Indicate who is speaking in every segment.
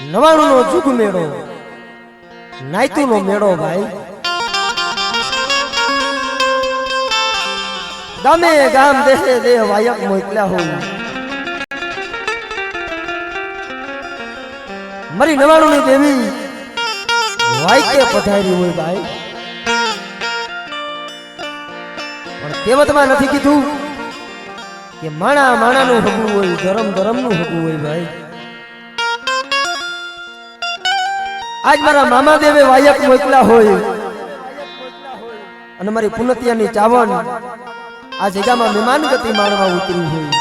Speaker 1: નવાણું નો જુગ મેળો, નાયતું નો મેળો ભાઈ. ગામે ગામ દેશે દેહ વાયક મોકલ્યા હોય. મારી 99 ની દેવી વાયકે પધારી હોય ભાઈ. પણ કહેવતમાં નથી કીધું કે માણા માણાનું હગું હોય, ધરમ ધરમનું હગું હોય ભાઈ. આજ મારા મામા દેવે વાયક મોકલ્યા હોય અને મારી પુનતિયાની ચાવણ આ જગ્યામાં મહેમાન ગતિ માણવા ઉતરી હોય.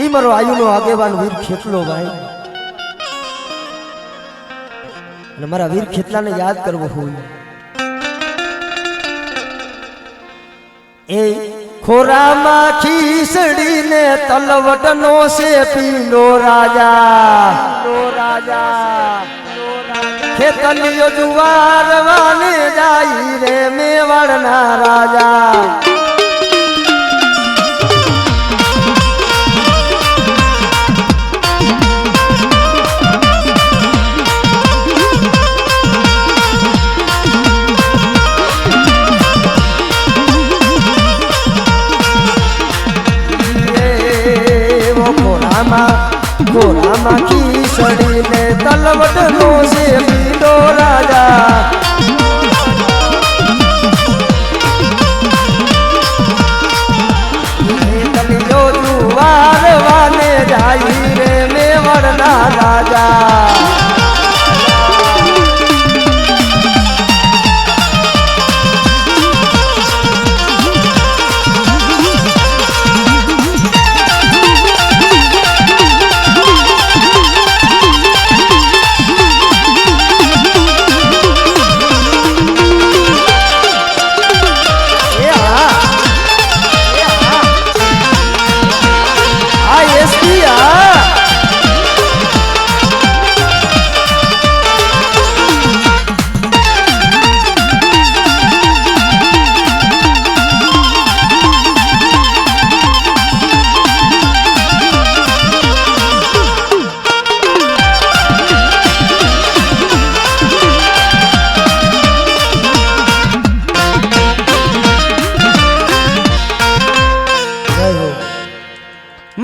Speaker 1: ઈ મારો આયુનો આગેવાન વીર ખેતલો ભાઈ. અને મારા વીર ખેતલાને યાદ કરવો હોય. એ ખોરામાં ખીસડીને તલવટનો છે પીલો રાજા, ખેતલિયો જુવાર વાને જાય રે મેવાડના રાજા. ગોરામાં ખીસડીને તલવટનો છે પીલો રાજા, ખેતલિયો જુવાર વાને જાય રે મેવાડના રાજા.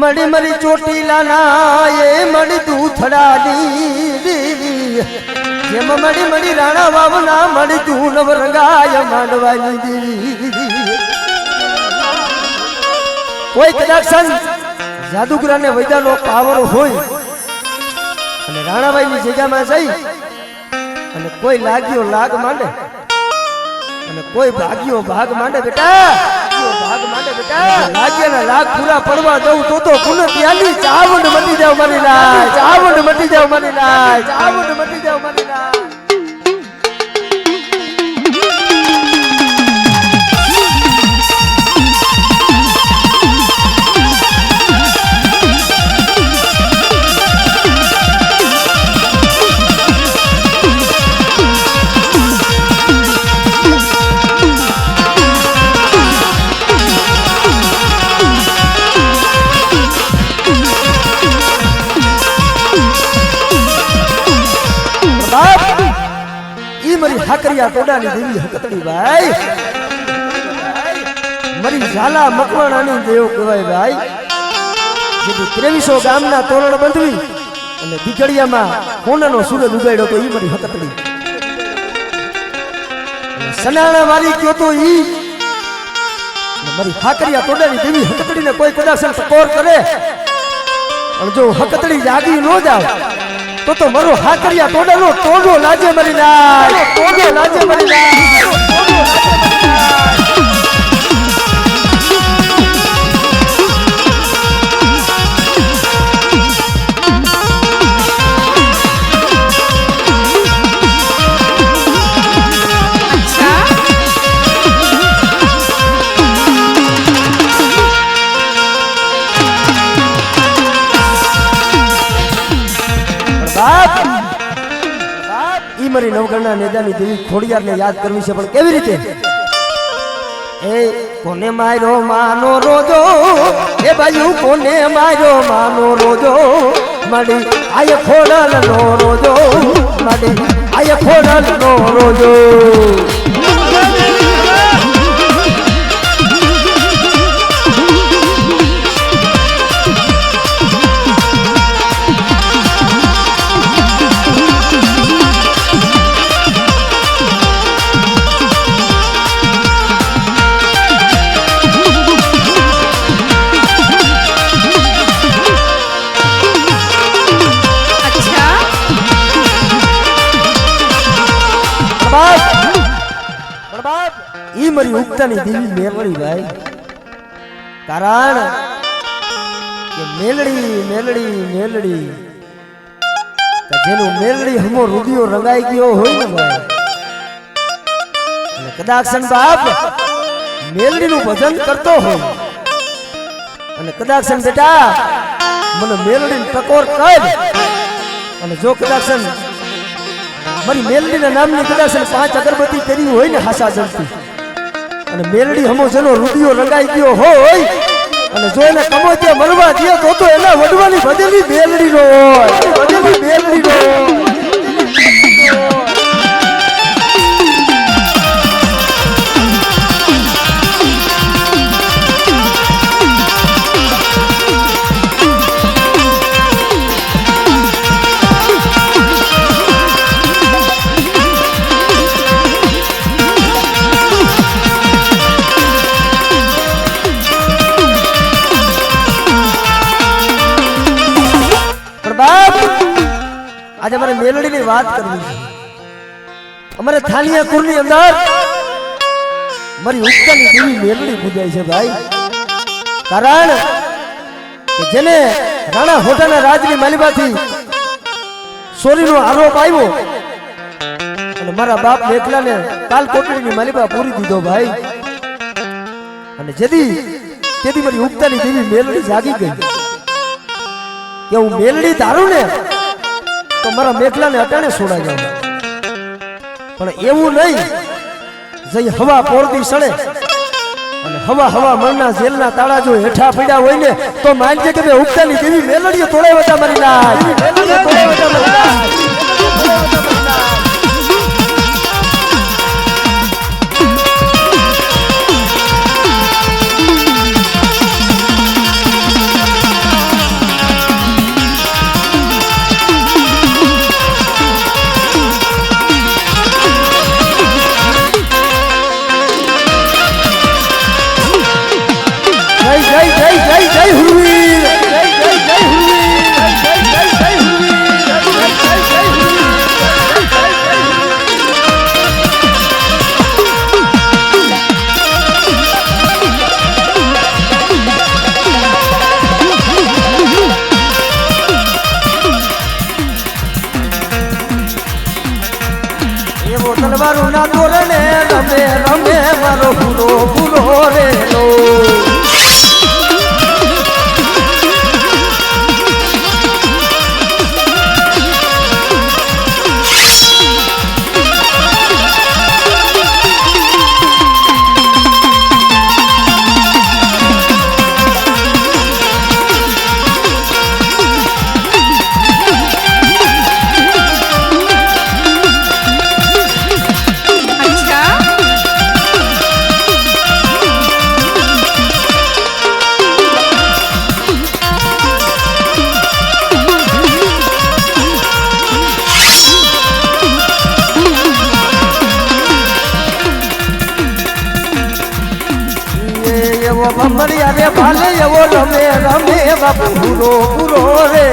Speaker 1: મળી મરી ચોટીલાના એ મળી દૂધડાની દેવી, જેમ મળી મળી રાણા વાવના મળી તું નવરંગાય માંડવાની દેવી. કોઈ કદાચ જાદુગરાને વૈદાનો પાવર હોય અને રાણાભાઈની જગ્યામાં જઈ અને કોઈ લાગ્યો લાગ માંડે અને કોઈ ભાગ્યો ભાગ માંડે બેટા, લાગ્યાના લાખ પૂરા પડવા દઉં તો પુનતિયાની ચાવંડ મટી જાવ મારી લાય, ચાવંડ મટી જાવ મારી લાય, ચાવંડ મટી જાવ મારી લાય. મારી હાકરિયા ટોડાની દેવી હકતડી ભાઈ, મારી ઝાલા મકવાણાની દેવ કહેવાય ભાઈ. જેથી 2300 ગામના તોરણ બંધવી અને દીકડિયામાં કોનાનો સૂરજ ઉગાડ્યો તો ઈ મારી હકતડી. સનાણા વાળી કયો તો ઈ મારી હાકરિયા ટોડાની દેવી હકતડીને કોઈ કદાચ ટકોર કરે અને જો હકતડી જાગી ન જાવ તો મારો હાકરિયા ટોડાનો ટોડો લાજે મરી જાય, ટોડો લાજે મરી જાય. મારી નવગણના નેદાની દેવી ખોડિયારને યાદ કરવી છે, પણ કેવી રીતે? એ કોને માર્યો માનો રોજો એ ભાઈ કોને માર્યો માનો રોજો માડી આય ખોડલ નો રોજો માડી આય ખોડલ નો રોજો ઈ મારી ઉગતાની દેવી મેલડી ભાઈ કારણ કે મેલડી કે જેનું મેલડી હમો રૂડિયો રંગાઈ ગયો હોય ને ભાઈ અને કદાચ બાપ મેલડી નું ભજન કરતો હોય અને કદાચ બેટા મને મેલડી ટકોર કર અને જો કદાચ મારી મેલડીના નામની કદાચ 5 અગરબત્તી કરી હોય ને હાસા જલતી અને મેલડી હમો જેનો રૂડિયો રંગાઈ ગયો હોય અને જો એને કમો ત્યાં મળવા દે તો એના વડવાની બદલી મેલડી નો હોય બદલી મેલડી નો आज हमारे मेलडी ની વાત કરવી છે અમારે થાનિયાપુર ની અંદર મારી ઉગતાની દેવી મેલડી પૂજાય છે ભાઈ કારણ કે જેને રાણા હોટાના રાજની માલિબાથી ચોરીનો આરોપ આવ્યો અને મારા બાપ મેઘલાને કાલ કોટડીની માલિબા પૂરી દીધો ભાઈ અને તેથી મારી ઉગતાની દેવી મેલડી જાગી ગઈ કે હું મેલડી ધારું ને તો મારા મેઘલાને અટાણે છોડાઈ જાવ પણ એવું નહીં જઈ હવા પોરદી સડે અને હવા મરના જેલના તાળા જો હેઠા પડ્યા હોય ને તો માનજે કે બે ઉગતાની દેવી મેલડીએ તોડાઈ વટા મારી નાખ મેલડીએ તોડાઈ વટા મારી નાખ તલવારો ના તોરણે રમે મારો ભૂલો રે લો ભમરિયા રે ભાલે એવો રમે બાપુ પૂરો રે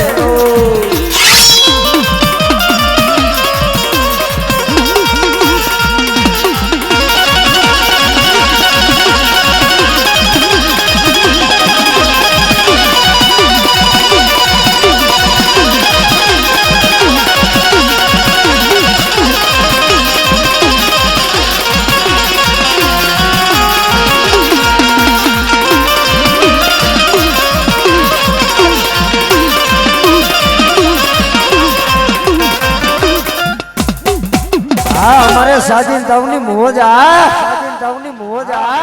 Speaker 1: સાજીન તાવની મોજ આ